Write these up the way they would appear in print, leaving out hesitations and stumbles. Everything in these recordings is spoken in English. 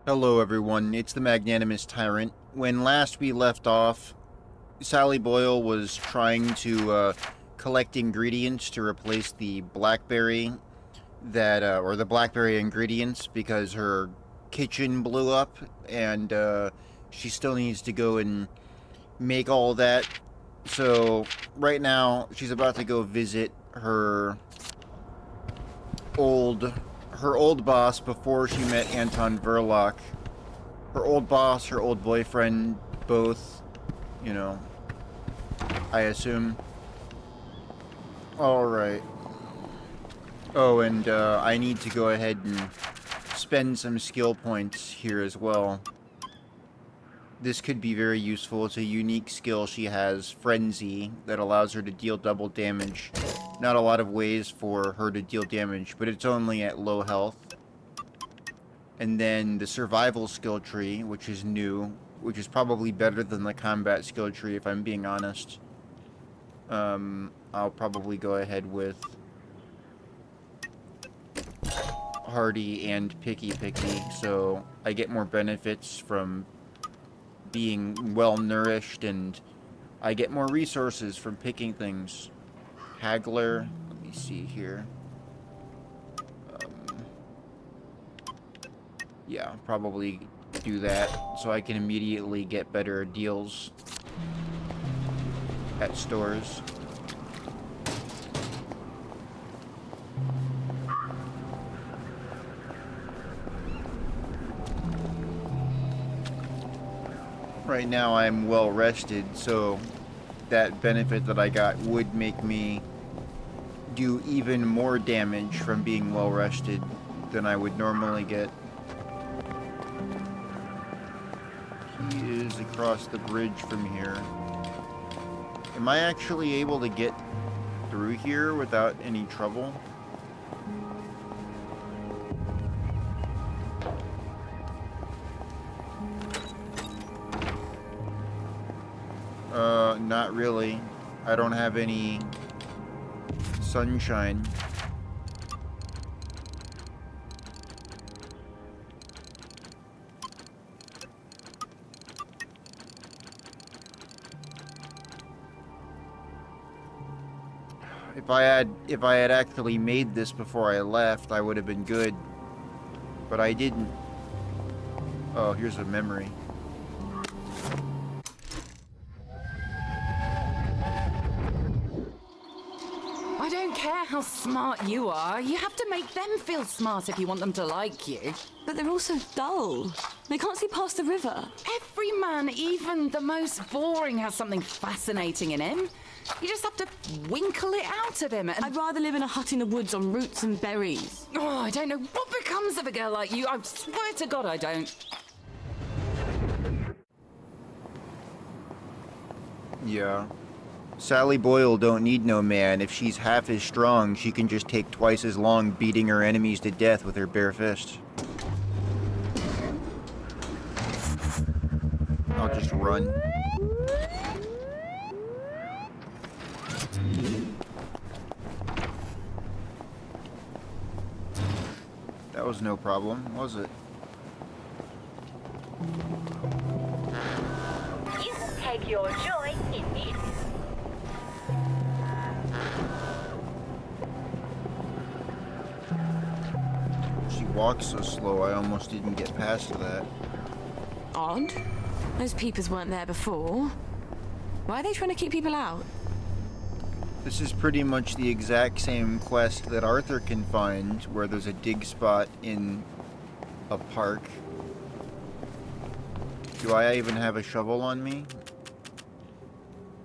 Hello everyone, it's the Magnanimous Tyrant. When last we left off, Sally Boyle was trying to collect ingredients to replace the blackberry or the blackberry ingredients because her kitchen blew up and she still needs to go and make all that. So right now she's about to go visit old her old boss before she met Anton Verloc. Her old boss, her old boyfriend, both, you know, I assume. Alright. Oh, and I need to go ahead and spend some skill points here as well. This could be very useful. It's a unique skill she has, Frenzy, that allows her to deal double damage. Not a lot of ways for her to deal damage, but it's only at low health. And then the survival skill tree, which is new, which is probably better than the combat skill tree if I'm being honest. I'll probably go ahead with Hardy and Picky, so I get more benefits from being well nourished, and I get more resources from picking things. Haggler, let me see here. Yeah, probably do that so I can immediately get better deals at stores. Right now I'm well rested, so that benefit that I got would make me do even more damage from being well rested than I would normally get. He is across the bridge from here. Am I actually able to get through here without any trouble? Not really. I don't have any sunshine. If I had actually made this before I left, I would have been good. But I didn't. Oh, here's a memory. I don't care how smart you are. You have to make them feel smart if you want them to like you. But they're also dull. They can't see past the river. Every man, even the most boring, has something fascinating in him. You just have to winkle it out of him. And I'd rather live in a hut in the woods on roots and berries. oh, I don't know what becomes of a girl like you. I swear to God I don't. Yeah. Sally Boyle don't need no man. If she's half as strong, she can just take twice as long beating her enemies to death with her bare fist. I'll just run. That was no problem, was it? You take your joy in this. She walks so slow, I almost didn't get past that. Odd. Those peepers weren't there before. Why are they trying to keep people out? This is pretty much the exact same quest that Arthur can find, where there's a dig spot in a park. Do I even have a shovel on me?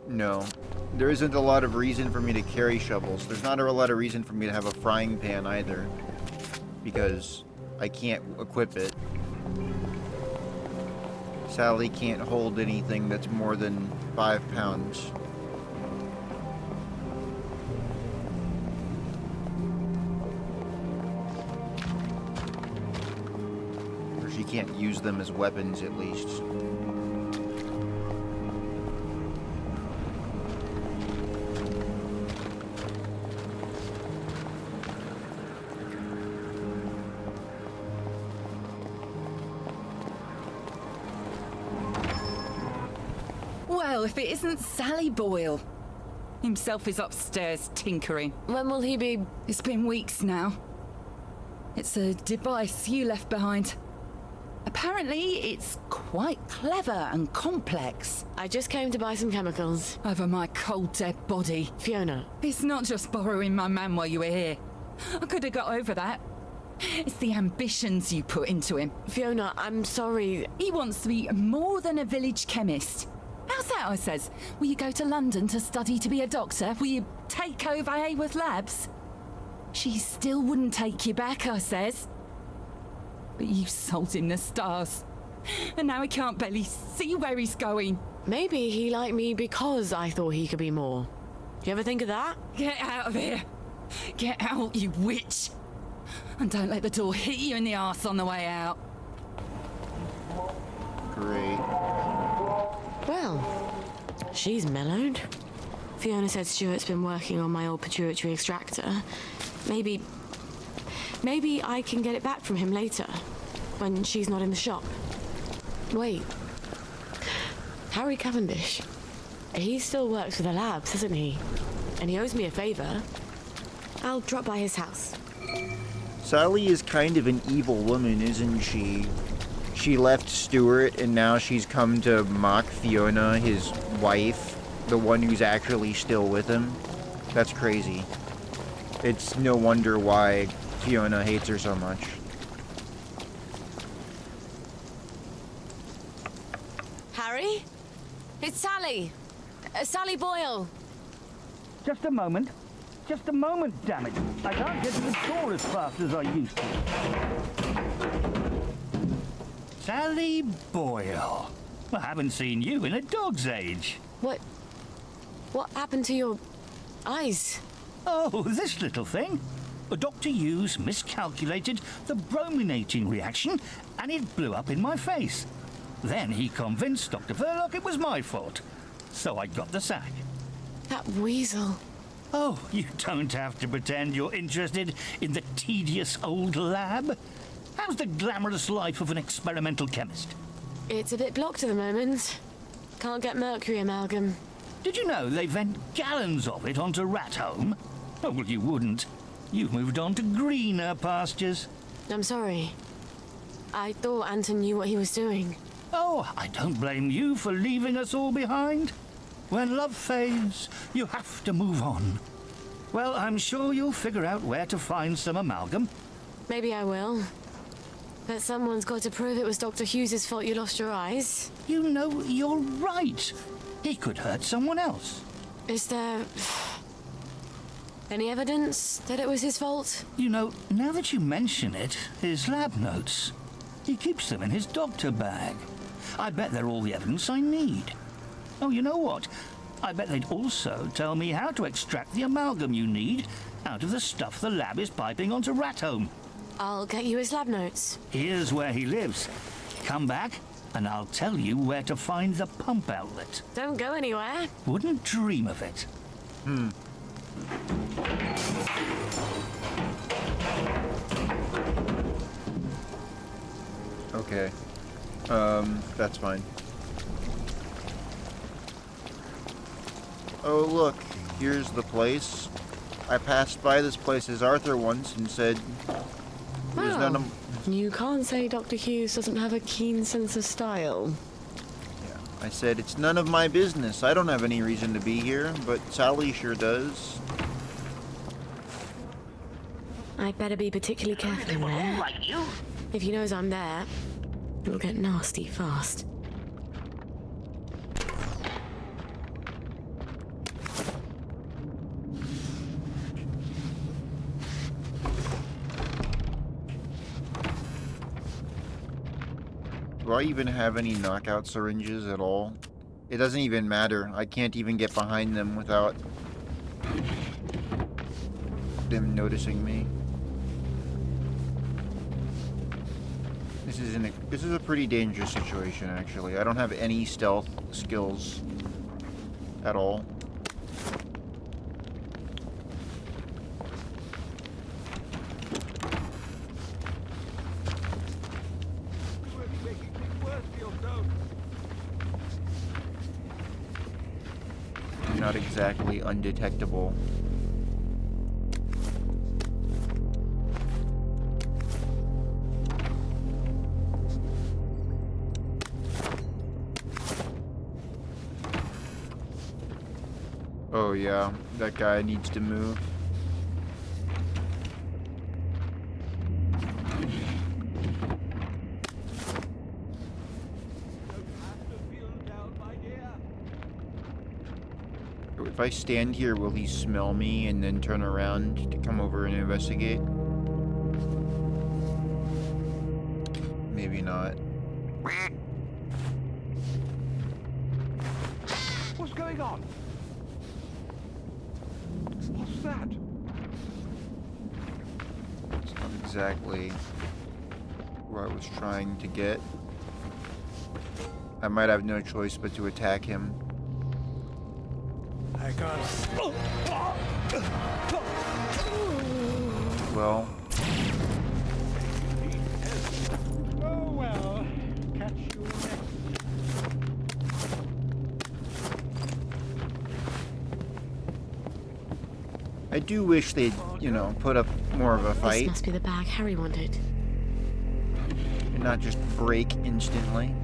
No. There isn't a lot of reason for me to carry shovels. There's not a lot of reason for me to have a frying pan either, because I can't equip it. Sally can't hold anything that's more than 5 pounds. Or she can't use them as weapons, at least. Well, if it isn't Sally Boyle. Himself is upstairs tinkering. When will he be? It's been weeks now. It's a device you left behind. Apparently, it's quite clever and complex. I just came to buy some chemicals. Over my cold, dead body. Fiona. It's not just borrowing my man while you were here. I could have got over that. It's the ambitions you put into him. Fiona, I'm sorry. He wants to be more than a village chemist. How's that, I says? Will you go to London to study to be a doctor? Will you take over Haworth Labs? She still wouldn't take you back, I says. But you sold him the stars. And now he can't barely see where he's going. Maybe he liked me because I thought he could be more. You ever think of that? Get out of here. Get out, you witch. And don't let the door hit you in the arse on the way out. Great. Well, she's mellowed. Fiona said Stuart's been working on my old pituitary extractor. Maybe I can get it back from him later, when she's not in the shop. Wait. Harry Cavendish. He still works for the labs, doesn't he? And he owes me a favour. I'll drop by his house. Sally is kind of an evil woman, isn't she? She left Stuart and now she's come to mock Fiona, his wife, the one who's actually still with him. That's crazy. It's no wonder why Fiona hates her so much. Harry? It's Sally. Sally Boyle. Just a moment. Just a moment, damn it. I can't get to the door as fast as I used to. Sally Boyle. I haven't seen you in a dog's age. What happened to your eyes? Oh, this little thing. Dr. Hughes miscalculated the brominating reaction and it blew up in my face. Then he convinced Dr. Verloc it was my fault. So I got the sack. That weasel. Oh, you don't have to pretend you're interested in the tedious old lab. How's the glamorous life of an experimental chemist? It's a bit blocked at the moment. Can't get mercury amalgam. Did you know they vent gallons of it onto Ratholm? Oh, well, you wouldn't. You've moved on to greener pastures. I'm sorry. I thought Anton knew what he was doing. Oh, I don't blame you for leaving us all behind. When love fades, you have to move on. Well, I'm sure you'll figure out where to find some amalgam. Maybe I will. But someone's got to prove it was Dr. Hughes' fault you lost your eyes. You know, you're right. He could hurt someone else. Is there any evidence that it was his fault? You know, now that you mention it, his lab notes. He keeps them in his doctor bag. I bet they're all the evidence I need. Oh, you know what? I bet they'd also tell me how to extract the amalgam you need out of the stuff the lab is piping onto Ratholm. I'll get you his lab notes. Here's where he lives. Come back, and I'll tell you where to find the pump outlet. Don't go anywhere. Wouldn't dream of it. Okay. That's fine. Oh, look. Here's the place. I passed by this place as Arthur once and said... There's none of... You can't say Dr. Hughes doesn't have a keen sense of style. Yeah, I said, it's none of my business. I don't have any reason to be here, but Sally sure does. I'd better be particularly careful in there. Like you. If he knows I'm there, it'll get nasty fast. Do I even have any knockout syringes at all? It doesn't even matter. I can't even get behind them without them noticing me. This is a pretty dangerous situation, actually. I don't have any stealth skills at all. not exactly undetectable. Oh yeah, that guy needs to move. If I stand here, will he smell me and then turn around to come over and investigate? Maybe not. What's going on? What's that? It's not exactly where I was trying to get. I might have no choice but to attack him. I can't. Well, Oh well. Catch you next. I do wish they'd, you know, put up more of a This fight must be the bag Harry wanted. and not just break instantly.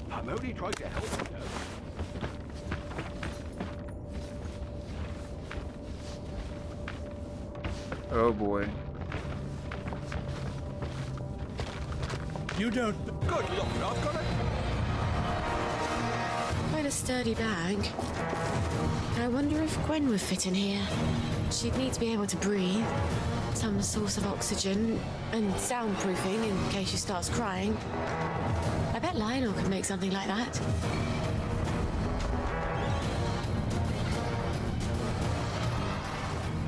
I'm only trying to help you. Oh boy. You don't. Good Lord, I've got it. Quite a sturdy bag. I wonder if Gwen would fit in here. She'd need to be able to breathe, some source of oxygen, and soundproofing in case she starts crying. I bet Lionel could make something like that.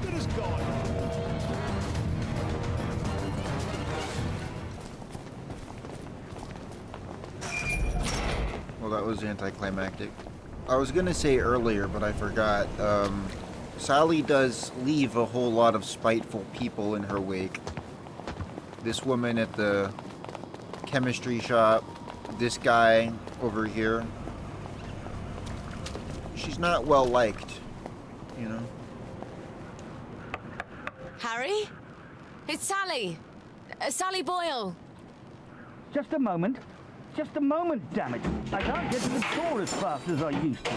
It is gone. Well, that was anticlimactic. I was gonna say earlier, but I forgot. Sally does leave a whole lot of spiteful people in her wake. This woman at the chemistry shop, this guy over here. She's not well liked, you know? Harry? It's Sally. Sally Boyle. Just a moment. Just a moment, damn it. I can't get to the door as fast as I used to.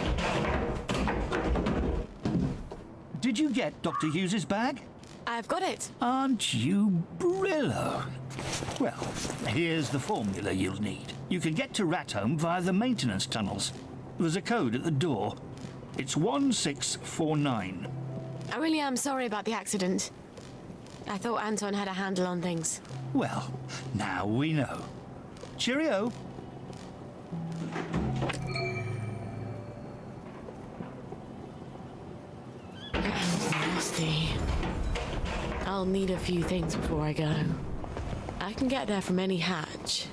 Did you get Dr. Hughes's bag? I've got it. Aren't you Brillo? Well, here's the formula you'll need. You can get to Ratholm via the maintenance tunnels. There's a code at the door. It's 1649. I really am sorry about the accident. I thought Anton had a handle on things. Well, now we know. Cheerio. Nasty. I'll need a few things before I go. I can get there from any hatch,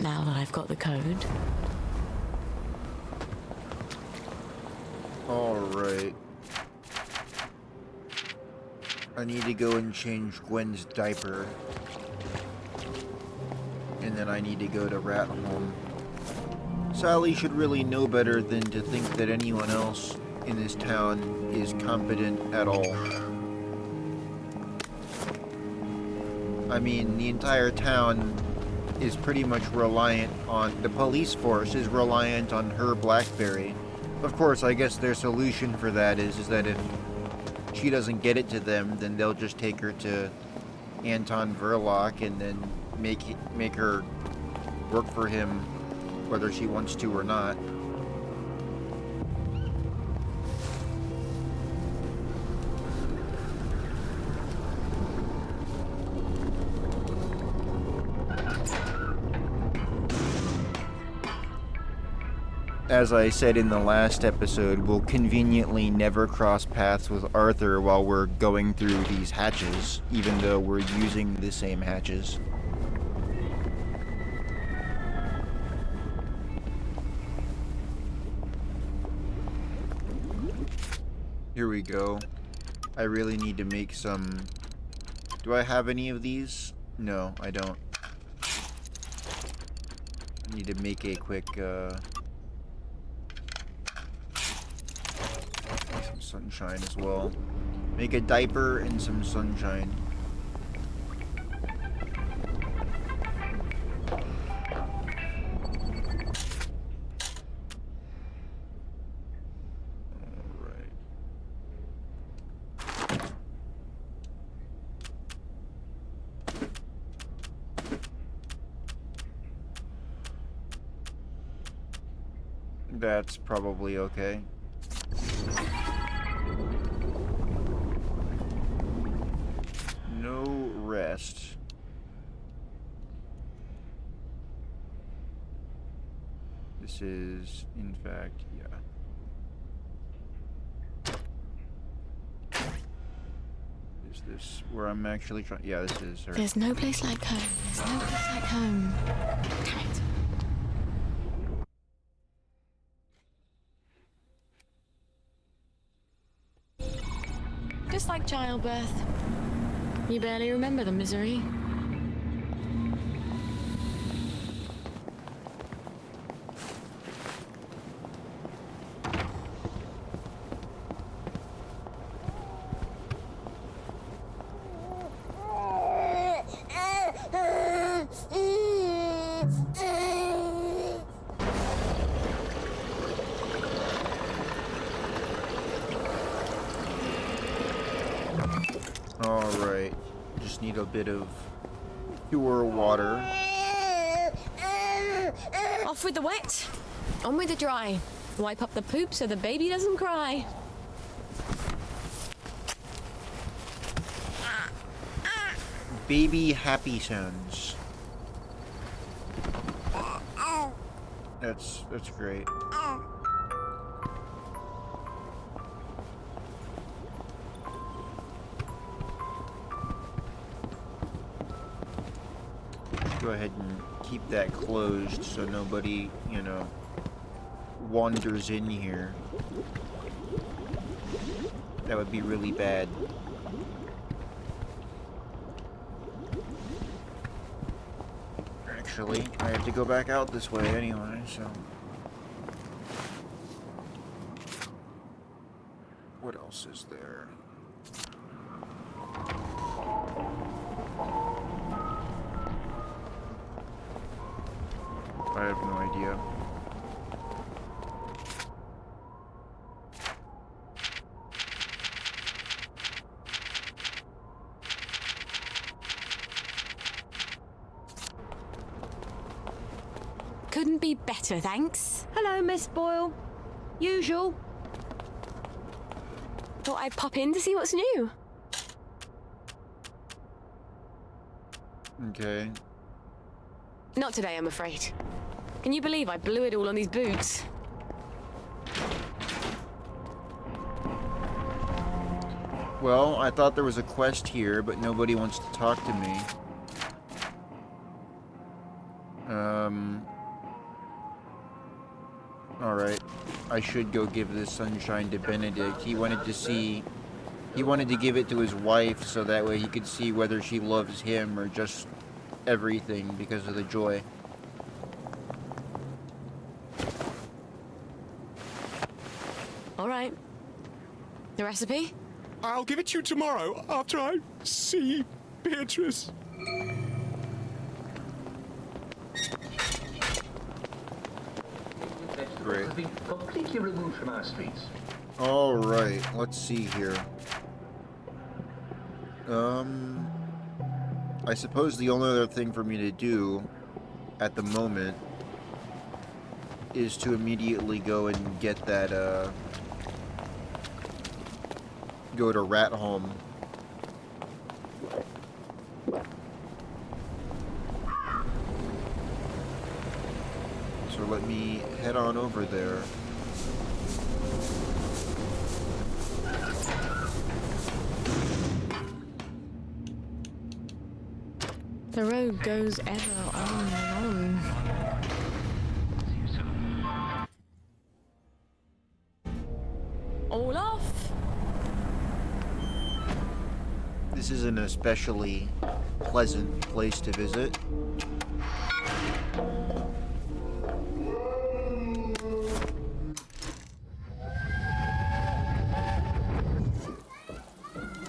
now that I've got the code. Alright. I need to go and change Gwen's diaper. And then I need to go to Ratholm. Sally should really know better than to think that anyone else in this town is competent at all. I mean, the entire town is pretty much reliant on, the police force is reliant on her BlackBerry. Of course, I guess their solution for that is that if she doesn't get it to them, then they'll just take her to Anton Verloc and then make her work for him whether she wants to or not. as I said in the last episode, will conveniently never cross paths with Arthur while we're going through these hatches, even though we're using the same hatches. Here we go. I really need to make some... Do I have any of these? No, I don't. I need to make a quick, some sunshine as well. Make a diaper and some sunshine. That's probably okay. No rest. This is, in fact, yeah. Is this where I'm actually trying? Yeah, this is her. There's no place like home. There's no place like home. Damn it. Just like childbirth. You barely remember the misery. Alright, just need a bit of pure water. Off with the wet, on with the dry. Wipe up the poop so the baby doesn't cry. Baby happy sounds. That's great. Go ahead and keep that closed so nobody, you know, wanders in here. That would be really bad. Actually, I have to go back out this way anyway, so... What else is there? I have no idea. Couldn't be better, thanks. Hello, Miss Boyle. Usual. Thought I'd pop in to see what's new. Okay. Not today, I'm afraid. Can you believe I blew it all on these boots? Well, I thought there was a quest here, but nobody wants to talk to me. Alright. I should go give this sunshine to Benedict. He wanted to give it to his wife so that way he could see whether she loves him or just everything because of the joy. All right. The recipe? I'll give it to you tomorrow after I see Beatrice. Great. Has been completely removed from our streets. Alright, let's see here. I suppose the only other thing for me to do at the moment is to immediately go and get that, go to Ratholm. So let me head on over there. The road goes ever on and on. All off. This is an especially pleasant place to visit.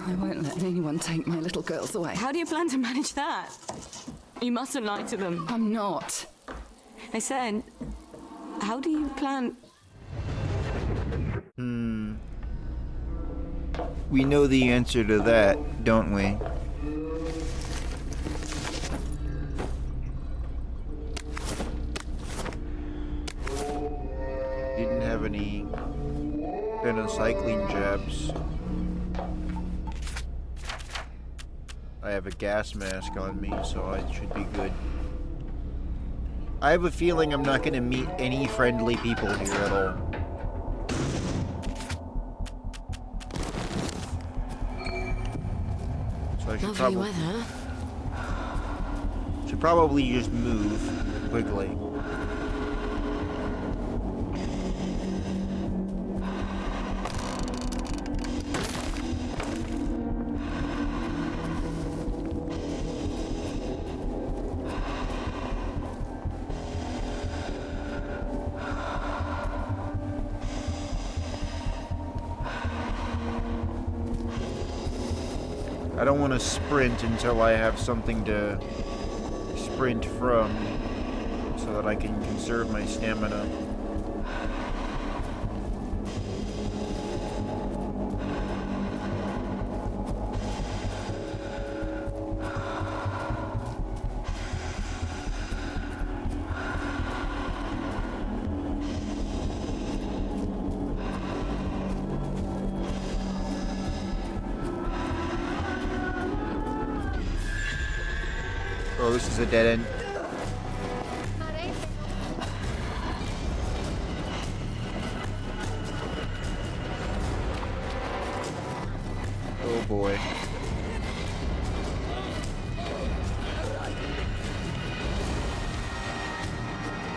I won't let anyone take my little girls away. How do you plan to manage that? You mustn't lie to them. I'm not. I said, how do you plan? We know the answer to that, don't we? Didn't have any penicillin jabs. I have a gas mask on me, so I should be good. I have a feeling I'm not going to meet any friendly people here at all. So I should probably just move quickly. I don't want to sprint until I have something to sprint from, so that I can conserve my stamina. Oh, this is a dead end. Oh boy.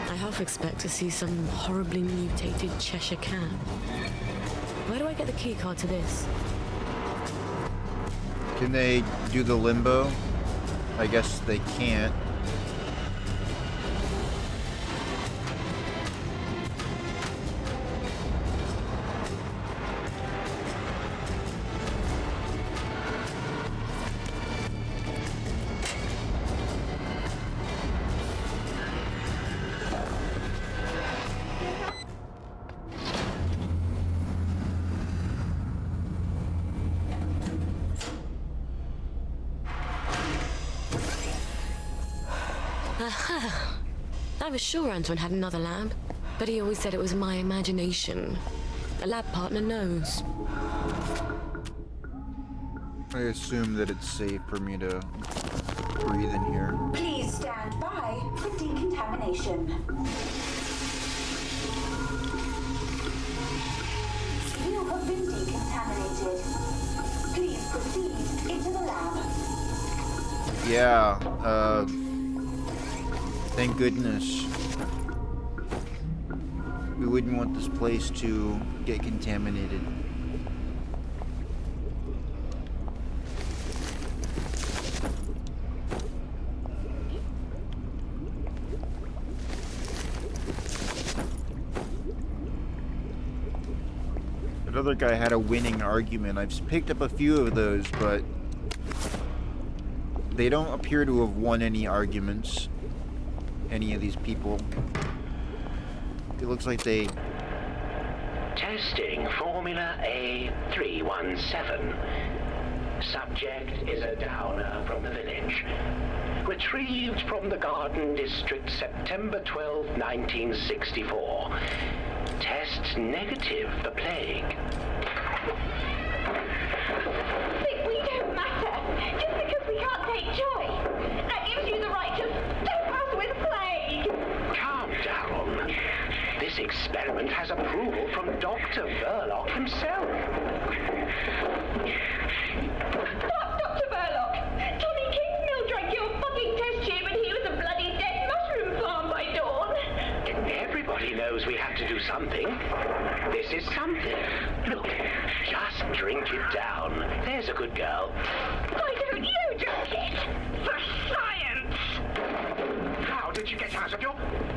I half expect to see some horribly mutated Cheshire cat. Where do I get the key card to this? Can they do the limbo? I guess they can't. I was sure Antoine had another lab, but he always said it was my imagination. A lab partner knows. I assume that it's safe for me to breathe in here. Please stand by for decontamination. You have been decontaminated. Please proceed into the lab. Yeah, thank goodness. We wouldn't want this place to get contaminated. That other guy had a winning argument. I've picked up a few of those, but they don't appear to have won any arguments. Any of these people. It looks like they... Testing Formula A317. Subject is a downer from the village. Retrieved from the Garden District September 12, 1964. Tests negative for plague. We don't matter. Just because we can't take joy. That gives you the right to stop us with plague. Calm down. experiment has approval from Dr. Verloc himself. Fuck Dr. Verloc! Johnny Kingsmill drank your fucking test tube and he was a bloody dead mushroom farm by dawn. Everybody knows we have to do something. This is something. Look, just drink it down. There's a good girl. Why don't you drink it? For science! How did you get out of your...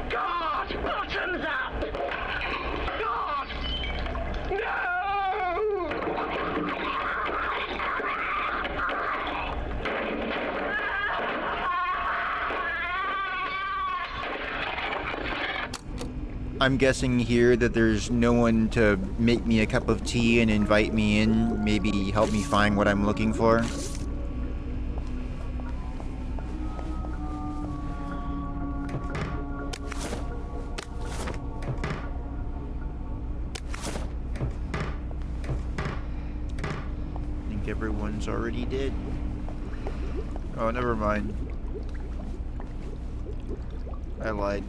God! Bottoms up! God! No! I'm guessing here that there's no one to make me a cup of tea and invite me in, maybe help me find what I'm looking for. I think everyone's already dead. Oh, never mind. I lied.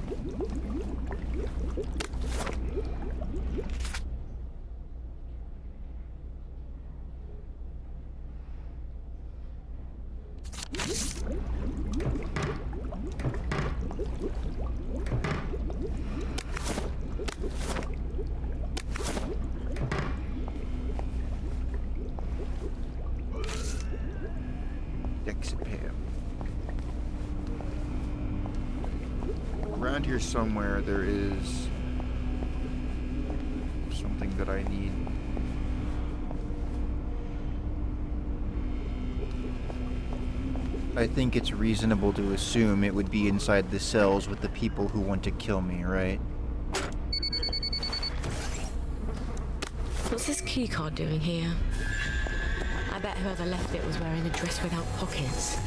Around here somewhere there is something that I need. I think it's reasonable to assume it would be inside the cells with the people who want to kill me, right? What's this key card doing here? I bet whoever left it was wearing a dress without pockets.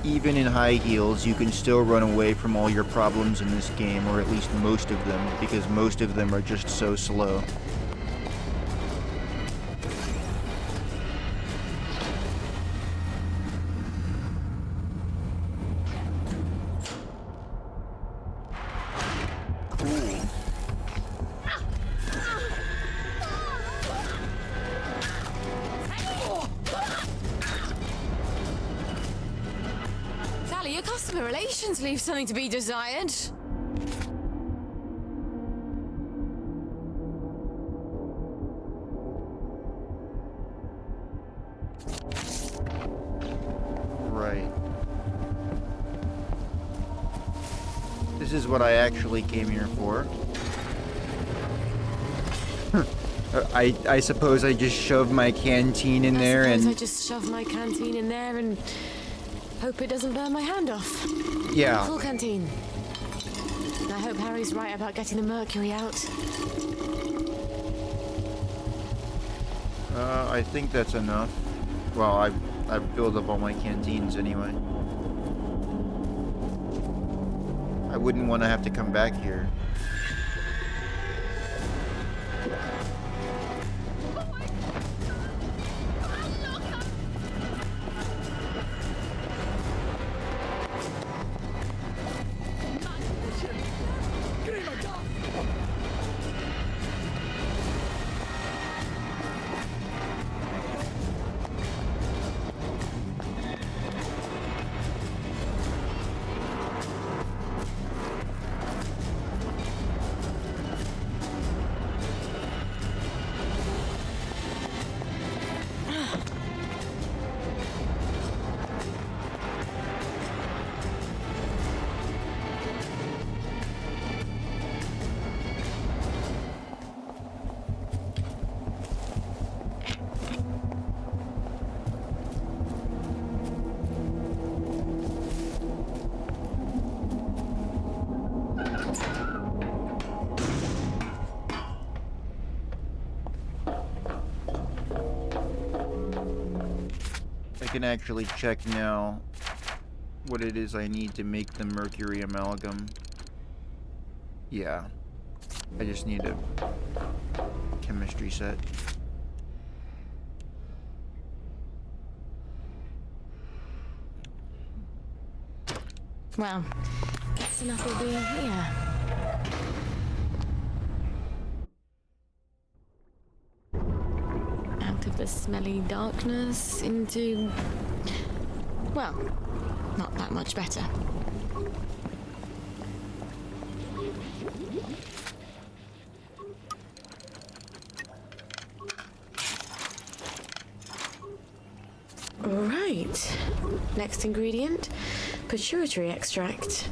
Even in high heels, you can still run away from all your problems in this game, or at least most of them, because most of them are just so slow. Sally, your customer relations leave something to be desired. Right. This is what I actually came here for. I suppose I just shoved my canteen in there and... I just shove my canteen in there and hope it doesn't burn my hand off. Yeah. Full canteen. I hope Harry's right about getting the mercury out. I think that's enough. Well, I've filled up all my canteens anyway. I wouldn't want to have to come back here. I can actually check now what it is I need to make the mercury amalgam. Yeah. I just need a chemistry set. Well, that's enough of being here. the smelly darkness into, well, not that much better. Right. Next ingredient, pituitary extract.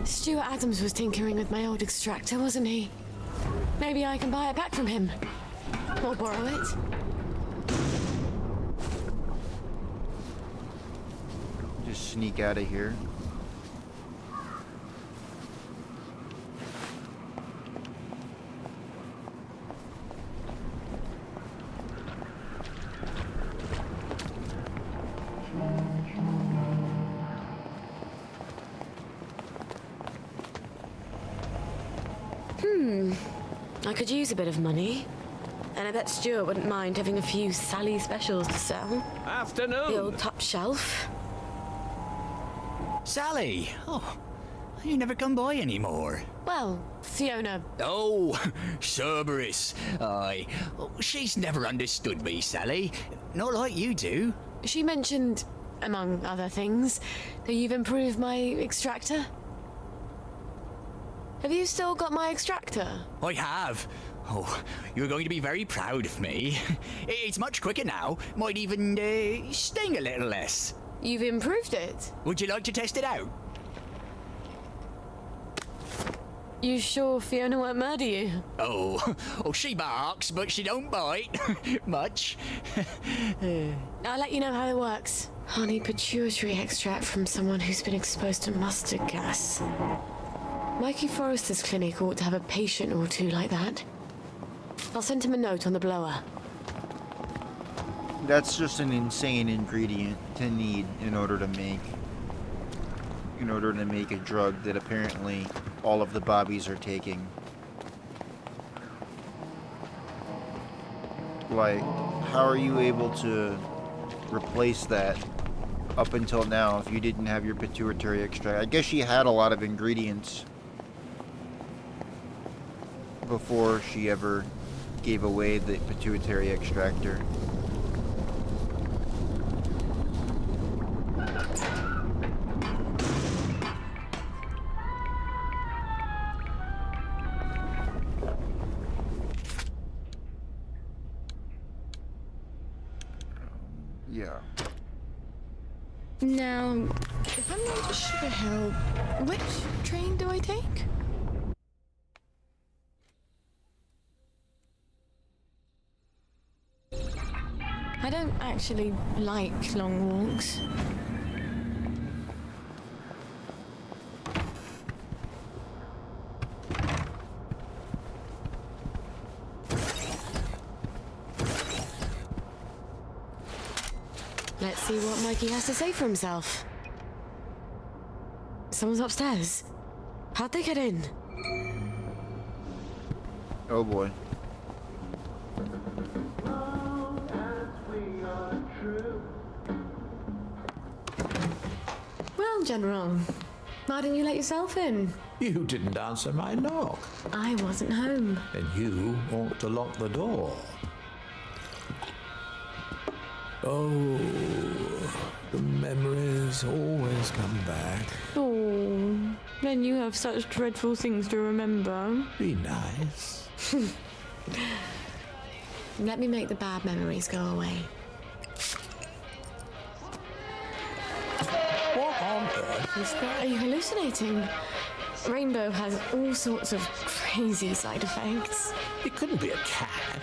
Stuart Adams was tinkering with my old extractor, wasn't he? Maybe I can buy it back from him. Or borrow it. Just sneak out of here. I could use a bit of money. And I bet Stuart wouldn't mind having a few Sally specials to sell. Afternoon. The old top shelf. Sally! Oh, you never come by anymore. Well, Fiona. Oh, Cerberus. Aye. Oh, she's never understood me, Sally. Not like you do. She mentioned, among other things, that you've improved my extractor. Have you still got my extractor? I have. Oh, you're going to be very proud of me. It's much quicker now. Might even sting a little less. You've improved it? Would you like to test it out? You sure Fiona won't murder you? Oh, she barks, but she don't bite. Much. I'll let you know how it works. Honey pituitary extract from someone who's been exposed to mustard gas. Mikey Forrester's clinic ought to have a patient or two like that. I'll send him a note on the blower. That's just an insane ingredient to need in order to make a drug that apparently all of the Bobbies are taking. Like, how are you able to replace that up until now if you didn't have your pituitary extract? I guess she had a lot of ingredients before she ever gave away the pituitary extractor. Yeah. Now, if I'm going to Sugar Hill, which train do I take? I don't actually like long walks. Let's see what Mikey has to say for himself. Someone's upstairs. How'd they get in? Oh boy. Well, General, why didn't you let yourself in? You didn't answer my knock. I wasn't home. And you ought to lock the door. Oh, the memories always come back. Oh, then you have such dreadful things to remember. Be nice. Let me make the bad memories go away. What on earth is that? Are you hallucinating? Rainbow has all sorts of crazy side effects. It couldn't be a cat.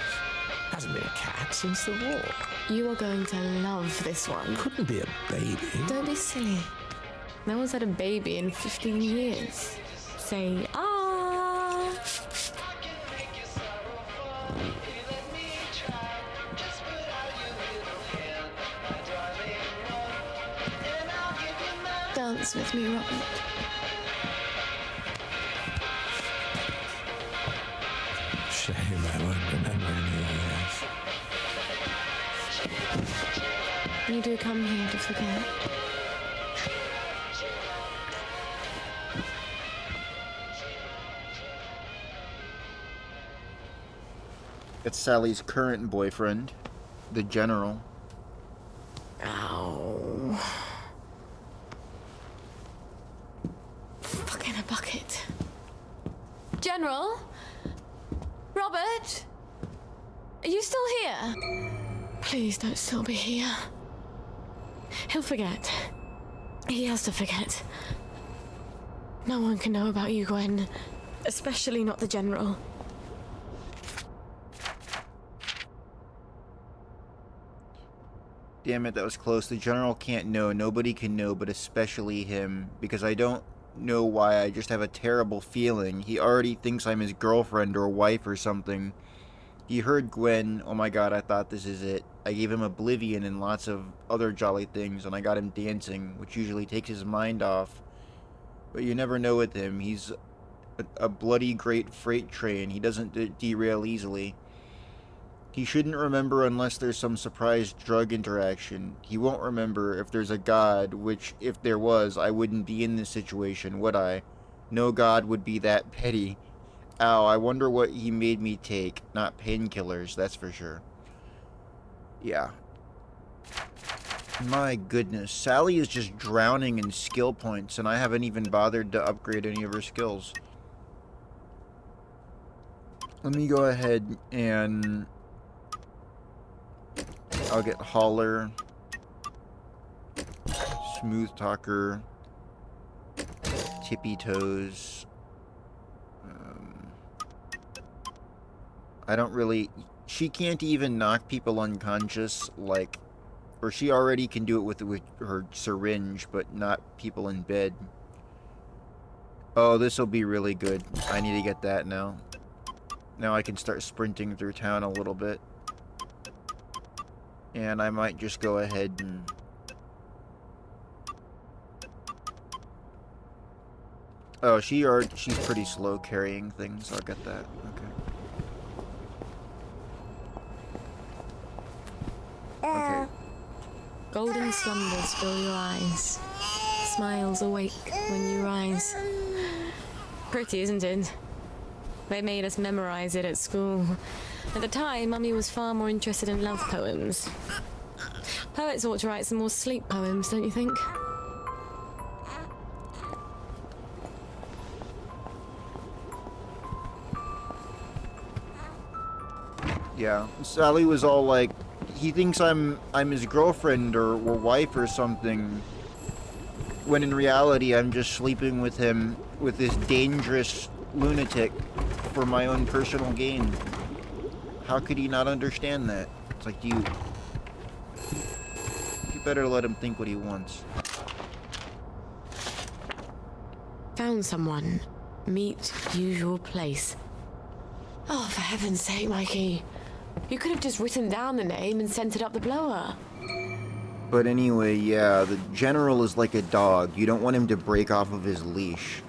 Hasn't been a cat since the war. You are going to love this one. Couldn't be a baby. Don't be silly. No one's had a baby in 15 years. Say, ah! Dance with me, Robert. Shame I won't remember any of this. You do come here to forget. It's Sally's current boyfriend. the general. Ow. Fuck in a bucket. General? Robert? Are you still here? Please don't still be here. He'll forget. He has to forget. No one can know about you, Gwen. Especially not the General. Damn it, that was close. The general can't know. Nobody can know, but especially him. Because I don't know why. I just have a terrible feeling. He already thinks I'm his girlfriend or wife or something. He heard Gwen. Oh my god, I thought this is it. I gave him Oblivion and lots of other jolly things, and I got him dancing, which usually takes his mind off. But you never know with him. He's a bloody great freight train. He doesn't derail easily. He shouldn't remember unless there's some surprise drug interaction. He won't remember if there's a god, which, if there was, I wouldn't be in this situation, would I? No god would be that petty. Ow, I wonder what he made me take. Not painkillers, that's for sure. Yeah. My goodness, Sally is just drowning in skill points, and I haven't even bothered to upgrade any of her skills. Let me go ahead and... I'll get Hauler, Smooth Talker, Tippy Toes. I don't really... She can't even knock people unconscious, like... Or she already can do it with her syringe, but not people in bed. Oh, this will be really good. I need to get that now. Now I can start sprinting through town a little bit. And I might just go ahead and... Oh, she's pretty slow carrying things. I'll get that. Okay. Okay. Golden slumbers fill your eyes. Smiles awake when you rise. Pretty, isn't it? They made us memorize it at school. At the time, Mummy was far more interested in love poems. Poets ought to write some more sleep poems, don't you think? Yeah, Sally was all like, he thinks I'm his girlfriend or wife or something, when in reality I'm just sleeping with him, with this dangerous lunatic, for my own personal gain. How could he not understand that? It's like, you better let him think what he wants. Found someone. Meet usual place. Oh, for heaven's sake, Mikey. You could have just written down the name and sent it up the blower. But anyway, yeah, the general is like a dog. You don't want him to break off of his leash.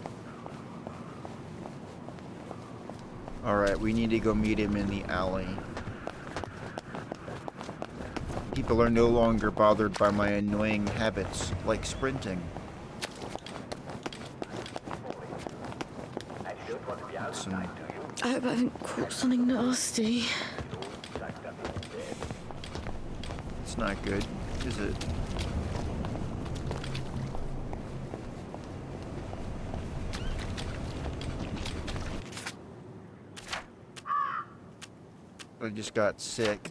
Alright, we need to go meet him in the alley. People are no longer bothered by my annoying habits, like sprinting. I hope I haven't caught something nasty. It's not good, is it? I just got sick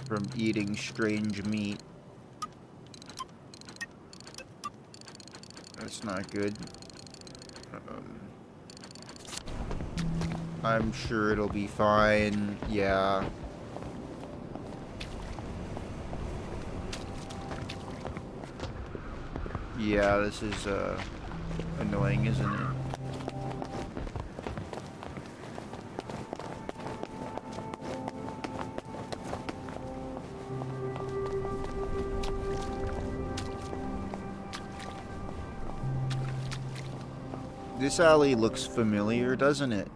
from eating strange meat. That's not good. I'm sure it'll be fine. Yeah. Yeah, this is annoying, isn't it? This alley looks familiar, doesn't it?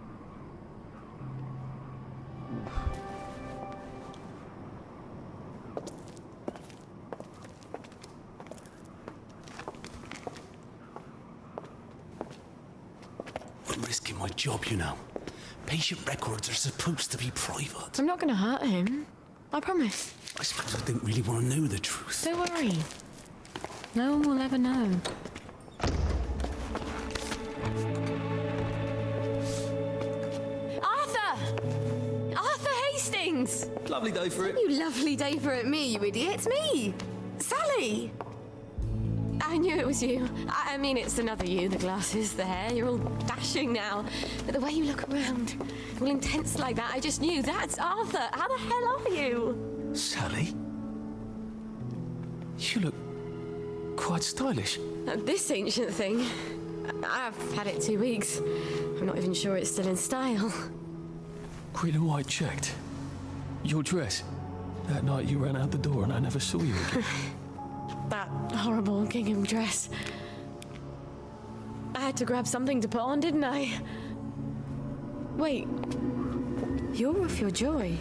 I'm risking my job, you know. Patient records are supposed to be private. I'm not going to hurt him. I promise. I suppose I didn't really want to know the truth. Don't worry. No one will ever know. Arthur Hastings! Lovely day for it. You lovely day for it, me, you idiot. It's me! Sally! I knew it was you. I mean, it's another you, the glasses, the hair. You're all dashing now. But the way you look around, all intense like that, I just knew that's Arthur. How the hell are you? Sally? You look quite stylish. This ancient thing. I've had it 2 weeks. I'm not even sure it's still in style. Green and white checked. Your dress. That night you ran out the door and I never saw you again. That horrible gingham dress. I had to grab something to put on, didn't I? Wait. You're off your joy.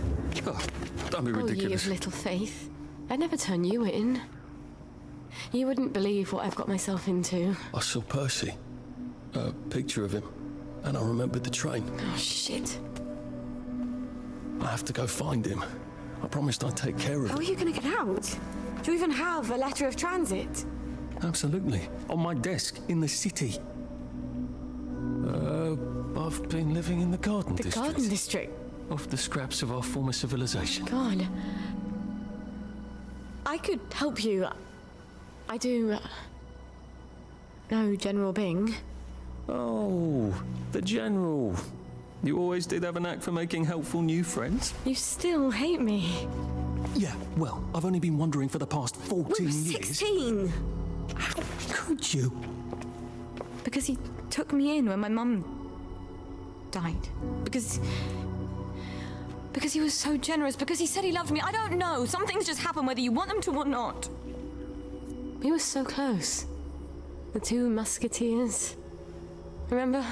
Oh, don't be ridiculous. Oh, ye of little faith. I'd never turn you in. You wouldn't believe what I've got myself into. I saw Percy. A picture of him. And I remembered the train. Oh, shit. I have to go find him. I promised I'd take care of him. How are you going to get out? Do you even have a letter of transit? Absolutely. On my desk, in the city. I've been living in the Garden District. The Garden District? Off the scraps of our former civilization. God. I could help you. I do... know General Bing. Oh, the General. You always did have a knack for making helpful new friends. You still hate me. Yeah, well, I've only been wondering for the past 14 years. 16! How could you? Because he took me in when my mum died. Because he was so generous. Because he said he loved me. I don't know. Some things just happen whether you want them to or not. We were so close. The two musketeers. Remember?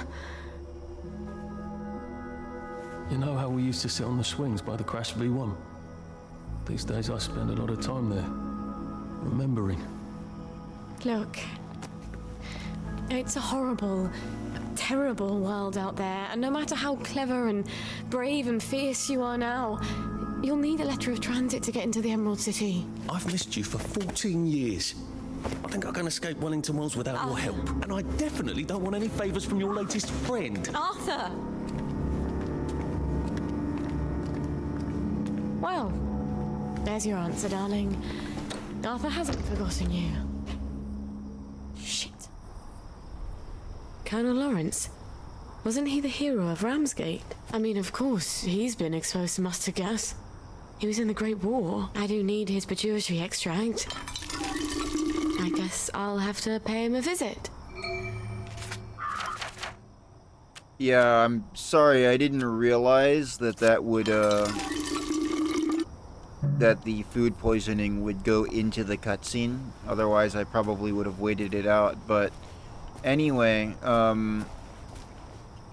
You know how we used to sit on the swings by the Crash V1? These days I spend a lot of time there, remembering. Look, it's a horrible, terrible world out there, and no matter how clever and brave and fierce you are now, you'll need a letter of transit to get into the Emerald City. I've missed you for 14 years. I think I can escape Wellington Wells without your help, and I definitely don't want any favours from your latest friend. Arthur! Well, there's your answer, darling. Arthur hasn't forgotten you. Shit. Colonel Lawrence. Wasn't he the hero of Ramsgate? I mean, of course, he's been exposed to mustard gas. He was in the Great War. I do need his pituitary extract. I guess I'll have to pay him a visit. Yeah, I'm sorry, I didn't realize that would, that the food poisoning would go into the cutscene. Otherwise, I probably would have waited it out. But anyway,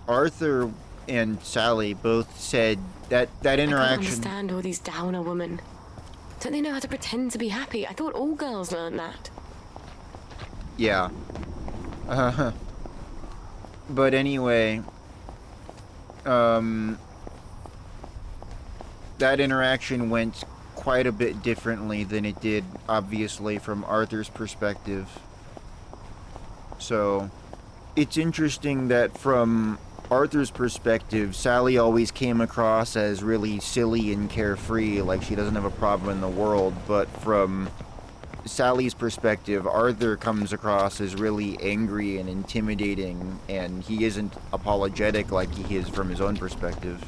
Arthur and Sally both said that interaction... I can't understand all these downer women. Don't they know how to pretend to be happy? I thought all girls learned that. Yeah. But anyway, that interaction went quite a bit differently than it did, obviously, from Arthur's perspective. So, it's interesting that from Arthur's perspective, Sally always came across as really silly and carefree, like she doesn't have a problem in the world, but from Sally's perspective, Arthur comes across as really angry and intimidating, and he isn't apologetic like he is from his own perspective.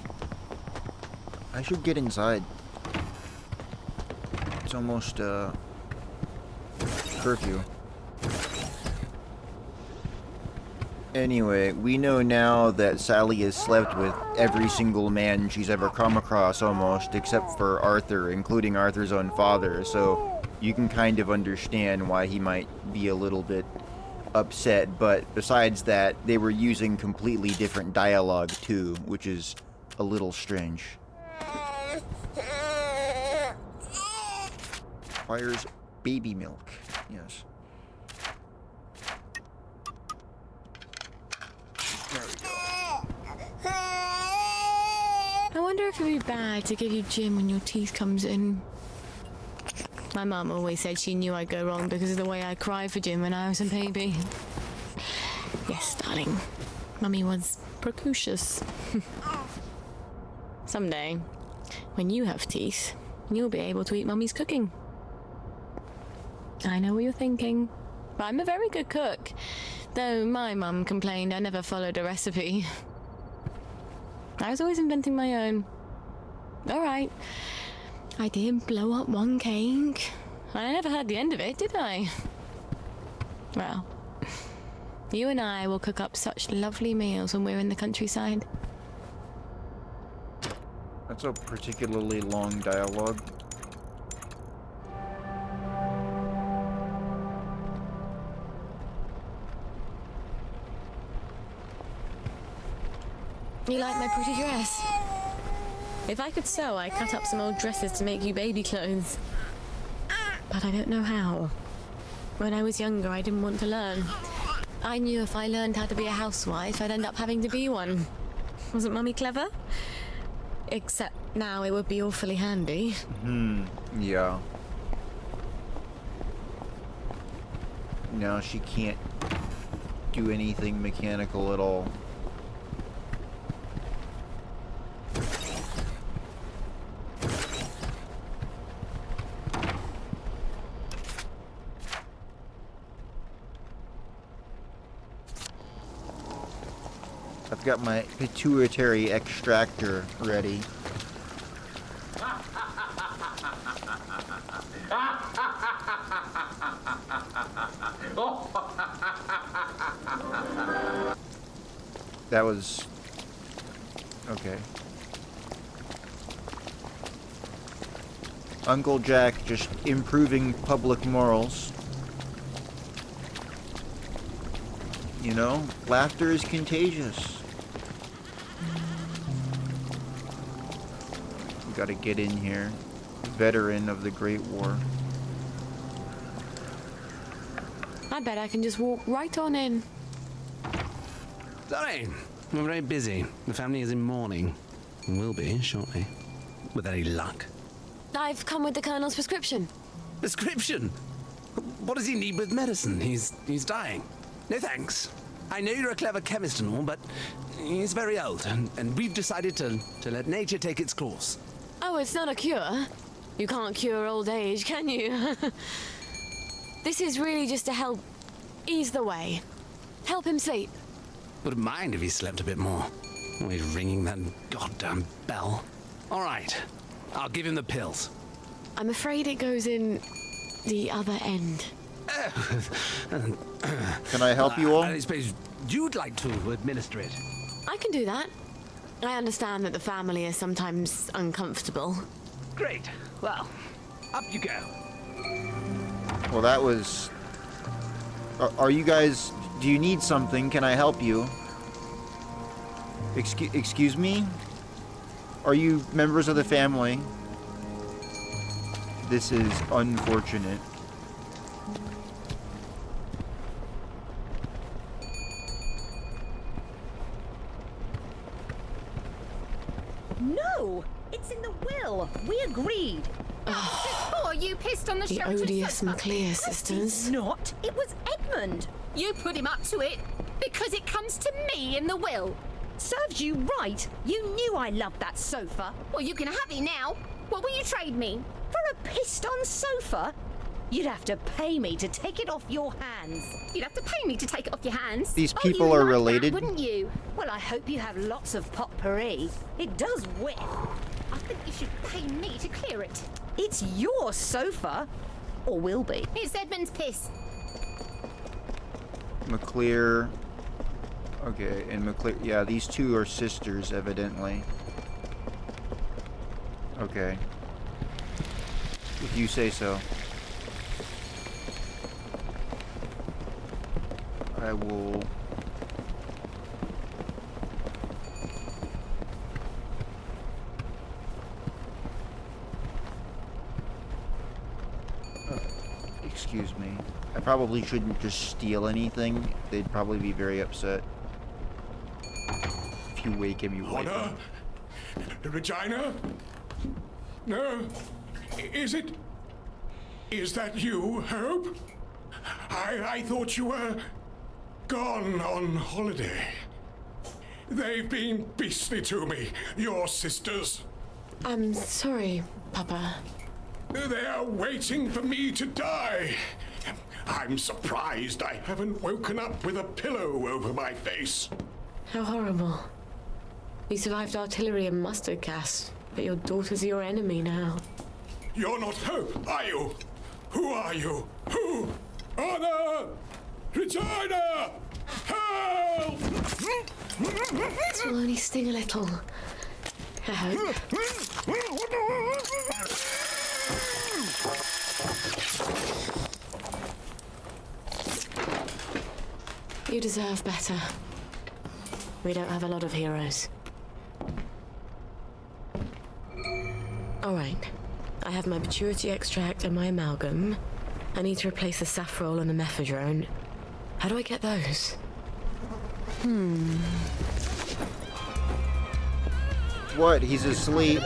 I should get inside. It's almost, curfew. Anyway, we know now that Sally has slept with every single man she's ever come across, almost, except for Arthur, including Arthur's own father, so you can kind of understand why he might be a little bit upset, but besides that, they were using completely different dialogue, too, which is a little strange. Requires baby milk, yes. There we go. I wonder if it would be bad to give you gin when your teeth comes in. My mum always said she knew I'd go wrong because of the way I cried for Jim when I was a baby. Yes, darling. Mummy was precocious. Someday, when you have teeth, you'll be able to eat Mummy's cooking. I know what you're thinking. But I'm a very good cook. Though my mum complained I never followed a recipe. I was always inventing my own. Alright. I did blow up one cake. I never had the end of it, did I? Well, you and I will cook up such lovely meals when we're in the countryside. That's a particularly long dialogue. You like my pretty dress? If I could sew, I'd cut up some old dresses to make you baby clothes. But I don't know how. When I was younger, I didn't want to learn. I knew if I learned how to be a housewife, I'd end up having to be one. Wasn't Mummy clever? Except now it would be awfully handy. Yeah. Now she can't do anything mechanical at all. I've got my pituitary extractor ready. That was... okay. Uncle Jack just improving public morals. You know, laughter is contagious. We gotta get in here. Veteran of the Great War. I bet I can just walk right on in. Sorry, we're very busy. The family is in mourning. Will be shortly. With any luck. I've come with the Colonel's prescription. Prescription? What does he need with medicine? He's dying. No thanks. I know you're a clever chemist and all, but he's very old, and we've decided to let nature take its course. Oh, it's not a cure. You can't cure old age, can you? This is really just to help ease the way. Help him sleep. Wouldn't mind if he slept a bit more. Always ringing that goddamn bell. All right, I'll give him the pills. I'm afraid it goes in the other end. Can I help you all? I suppose you'd like to administer it. I can do that. I understand that the family is sometimes uncomfortable. Great. Well, up you go. Well, that was... Are you guys... Do you need something? Can I help you? Excuse me? Are you members of the family? This is unfortunate. No! It's in the will! We agreed! Oh, you pissed on the The shelter odious sofa. McClear sisters. Not! It was Edmund! You put him up to it because it comes to me in the will. Serves you right! You knew I loved that sofa! Well, you can have it now. What will you trade me? For a pissed-on sofa? You'd have to pay me to take it off your hands. You'd have to pay me to take it off your hands. These Oh, people you'd are like related? That, wouldn't you? Well, I hope you have lots of potpourri. It does whiff. I think you should pay me to clear it. It's your sofa. Or will be. It's Edmund's piss. McClear. Okay, and McClear. Yeah, these two are sisters, evidently. Okay. If you say so. I will... excuse me. I probably shouldn't just steal anything. They'd probably be very upset. If you wake him, you wake him. Regina? No. Is it? Is that you, Hope? I thought you were gone on holiday. They've been beastly to me, your sisters. I'm sorry, Papa. They're waiting for me to die. I'm surprised I haven't woken up with a pillow over my face. How horrible. You survived artillery and mustard gas, but your daughter's your enemy now. You're not Hope, are you? Who are you? Who? Honor! Regina! Help! This will only sting a little. I hope. You deserve better. We don't have a lot of heroes. All right. I have my maturity extract and my amalgam. I need to replace the saffrol and the mephedrone. How do I get those? What? He's asleep.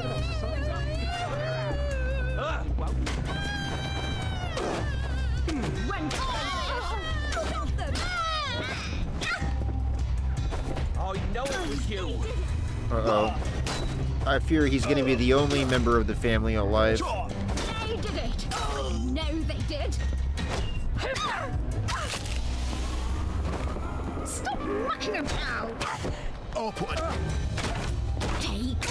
I know it was you. Uh-oh. I fear he's going to be the only member of the family alive. They did it! No, they did! Stop mucking about! Up one. Take!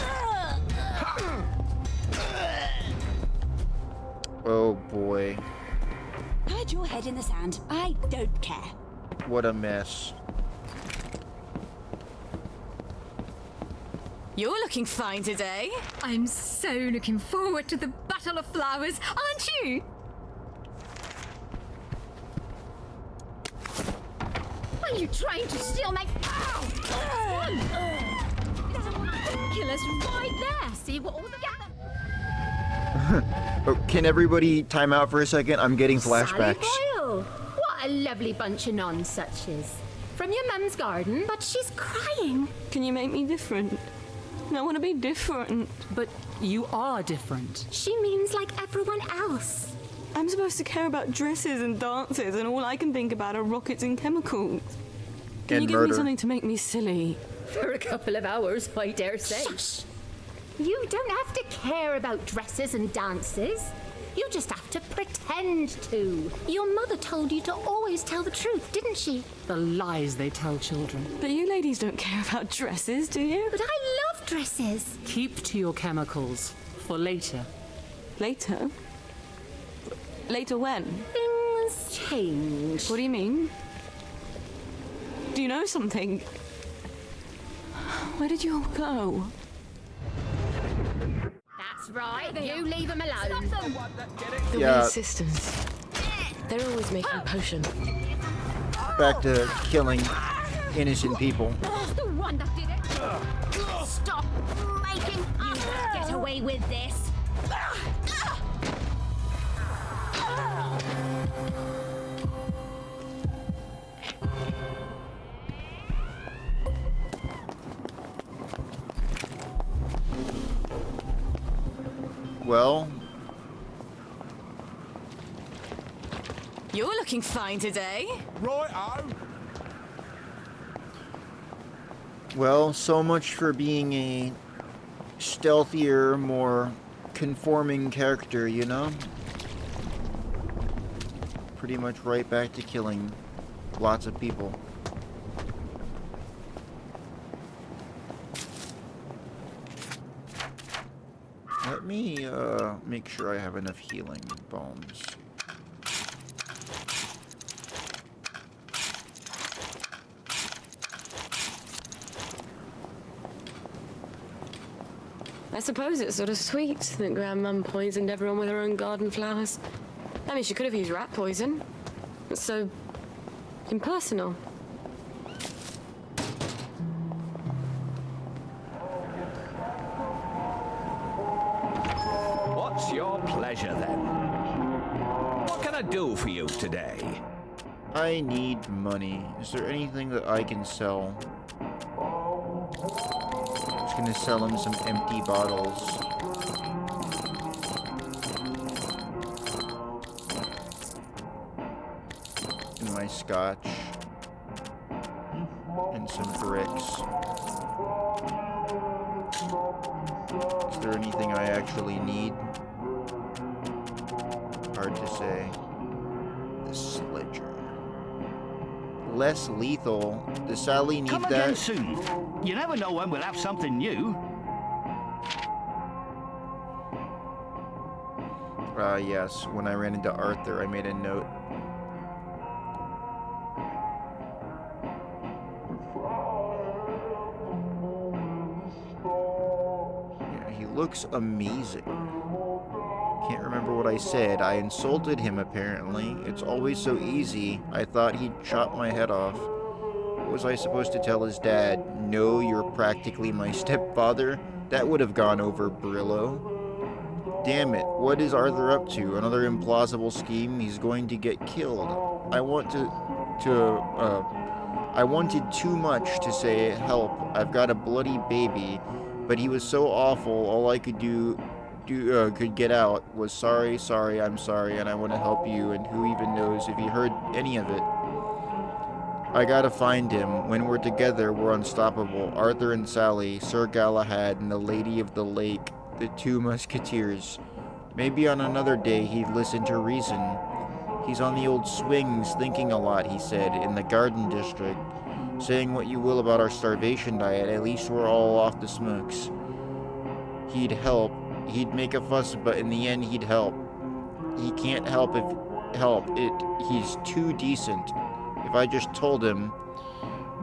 Oh boy. Hide your head in the sand. I don't care. What a mess. You're looking fine today. I'm so looking forward to the Battle of Flowers, aren't you? Are you trying to steal my... Kill us right there! See what all the gather... Oh, can everybody time out for a second? I'm getting flashbacks. Sally Boyle! What a lovely bunch of nonsuches. From your mum's garden, but she's crying. Can you make me different? I want to be different. But you are different. She means like everyone else. I'm supposed to care about dresses and dances, and all I can think about are rockets and chemicals. Can you give me something to make me silly? For a couple of hours, I dare say. Shush! You don't have to care about dresses and dances. You just have to pretend to. Your mother told you to always tell the truth, didn't she? The lies they tell children. But you ladies don't care about dresses, do you? But I love dresses. Keep to your chemicals for later. Later? Later when? Things change. What do you mean? Do you know something? Where did you all go? That's right. You leave them alone. The weird sisters. They're always making potion. Back to killing innocent people. Who's the one that did it? Stop making you get away with this. Well, you're looking fine today. Right-o. well, so much for being a stealthier, more conforming character, you know? Pretty much right back to killing lots of people. Let me make sure I have enough healing bones. I suppose it's sort of sweet that Grandmum poisoned everyone with her own garden flowers. I mean, she could have used rat poison. It's so impersonal. What's your pleasure, then? What can I do for you today? I need money. Is there anything that I can sell? I'm just gonna sell him some empty bottles. scotch. And some bricks. Is there anything I actually need? Hard to say. The sledger. Less lethal. Does Sally need Come that? again soon. You never know when we'll have something new. Yes. When I ran into Arthur, I made a note. Yeah, he looks amazing. Can't remember what I said. I insulted him, apparently. It's always so easy. I thought he'd chop my head off. What was I supposed to tell his dad? No, you're practically my stepfather? That would have gone over, Brillo. Damn it, what is Arthur up to? Another implausible scheme? He's going to get killed. I wanted too much to say, help, I've got a bloody baby, but he was so awful, all I could could get out was sorry, I'm sorry, and I want to help you, and who even knows if he heard any of it. I gotta find him. When we're together, we're unstoppable. Arthur and Sally, Sir Galahad, and the Lady of the Lake, the two musketeers. Maybe on another day he'd listen to reason. He's on the old swings thinking a lot, he said, in the Garden District. Saying what you will about our starvation diet, at least we're all off the smokes. He'd help. He'd make a fuss, but in the end he'd help. He can't help he's too decent. If I just told him,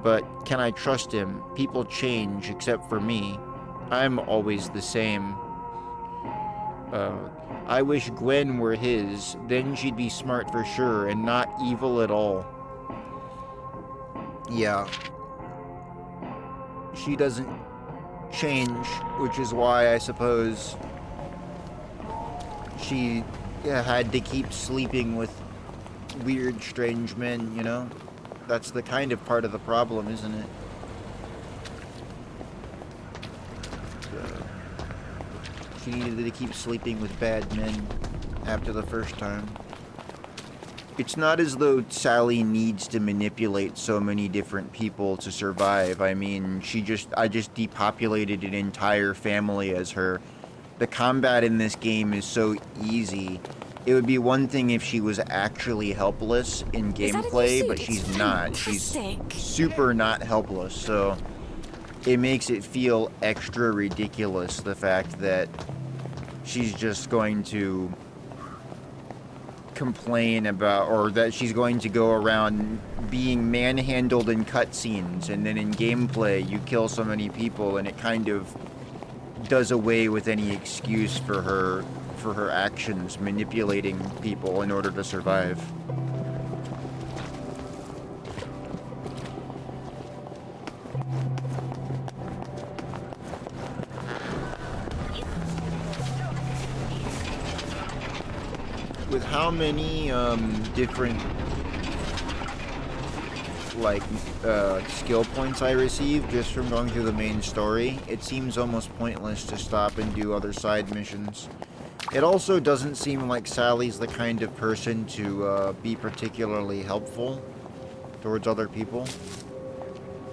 but can I trust him? People change, except for me. I'm always the same. I wish Gwen were his, then she'd be smart for sure, and not evil at all. Yeah. She doesn't change, which is why I suppose she had to keep sleeping with weird, strange men, you know? That's the kind of part of the problem, isn't it? She needed to keep sleeping with bad men after the first time. It's not as though Sally needs to manipulate so many different people to survive. I mean, I just depopulated an entire family as her. The combat in this game is so easy. It would be one thing if she was actually helpless in gameplay, but she's not. She's super not helpless, so it makes it feel extra ridiculous, the fact that she's just going to complain about, or that she's going to go around being manhandled in cutscenes, and then in gameplay you kill so many people and it kind of does away with any excuse for her actions, manipulating people in order to survive. With how many different skill points I receive just from going through the main story, it seems almost pointless to stop and do other side missions. It also doesn't seem like Sally's the kind of person to be particularly helpful towards other people.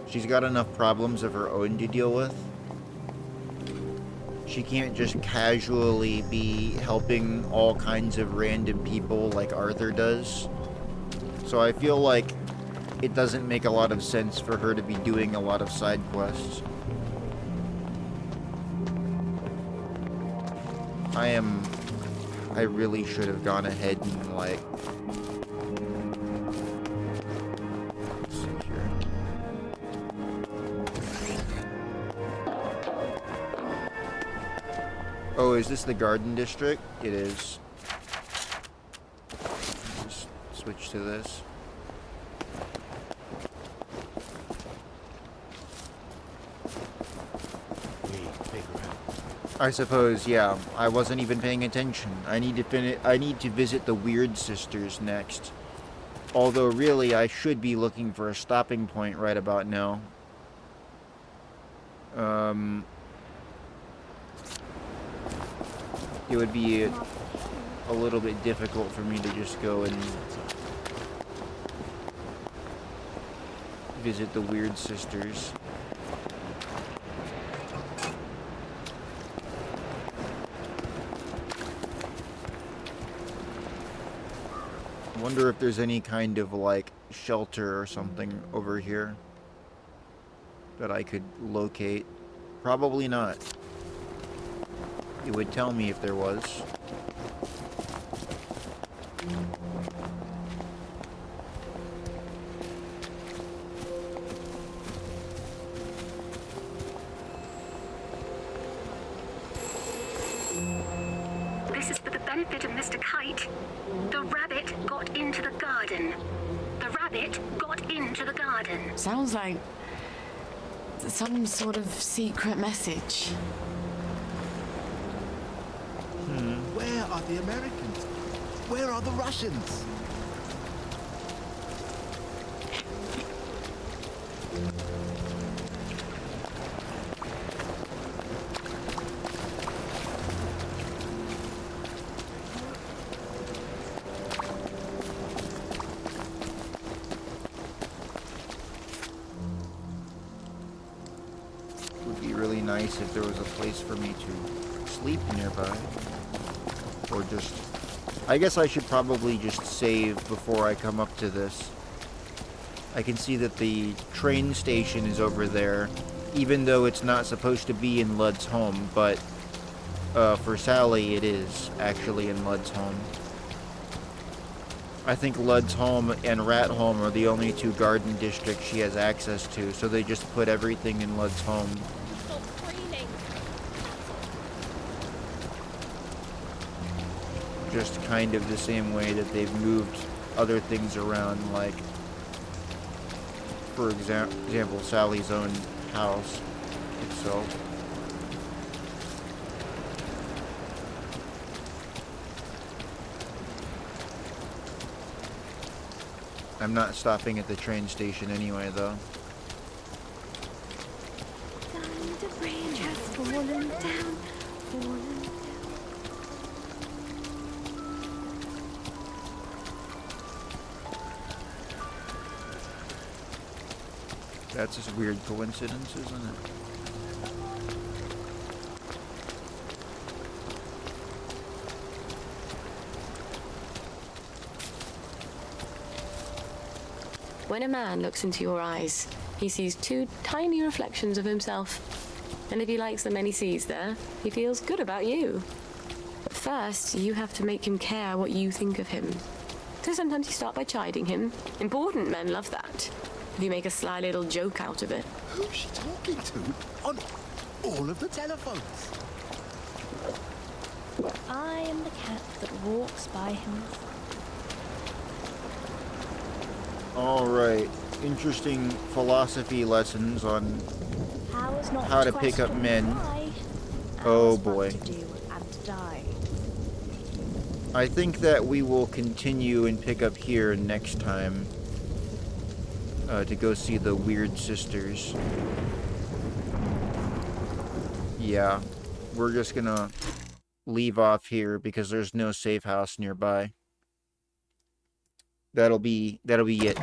She's got enough problems of her own to deal with. She can't just casually be helping all kinds of random people like Arthur does. So I feel like it doesn't make a lot of sense for her to be doing a lot of side quests. I really should have gone ahead and let's see here. Oh, is this the Garden District? It is. Just switch to this. I suppose, yeah. I wasn't even paying attention. I need to visit the Weird Sisters next. Although, really, I should be looking for a stopping point right about now. It would be a little bit difficult for me to just go and visit the Weird Sisters. I wonder if there's any kind of, like, shelter or something over here that I could locate. Probably not. It would tell me if there was. This is for the benefit of Mr. Kite. The rabbit got into the garden. The rabbit got into the garden. Sounds like some sort of secret message. Where are the Americans? Where are the Russians? Would be really nice if there was a place for me to sleep nearby. Or just... I guess I should probably just save before I come up to this. I can see that the train station is over there, even though it's not supposed to be in Lud's home, but for Sally it is actually in Lud's home. I think Lud's home and Ratholm are the only two garden districts she has access to, so they just put everything in Lud's home. Just kind of the same way that they've moved other things around, like, for example, Sally's own house itself. I'm not stopping at the train station anyway, though. The bridge has fallen down, fallen down. That's just a weird coincidence, isn't it? When a man looks into your eyes, he sees two tiny reflections of himself. And if he likes the men he sees there, he feels good about you. But first, you have to make him care what you think of him. So sometimes you start by chiding him. Important men love that. If you make a sly little joke out of it. Who's she talking to? On all of the telephones. I am the cat that walks by him. Alright. Interesting philosophy lessons on how to pick up men. Oh boy. I think that we will continue and pick up here next time. To go see the Weird Sisters. Yeah, we're just gonna leave off here because there's no safe house nearby. That'll be it.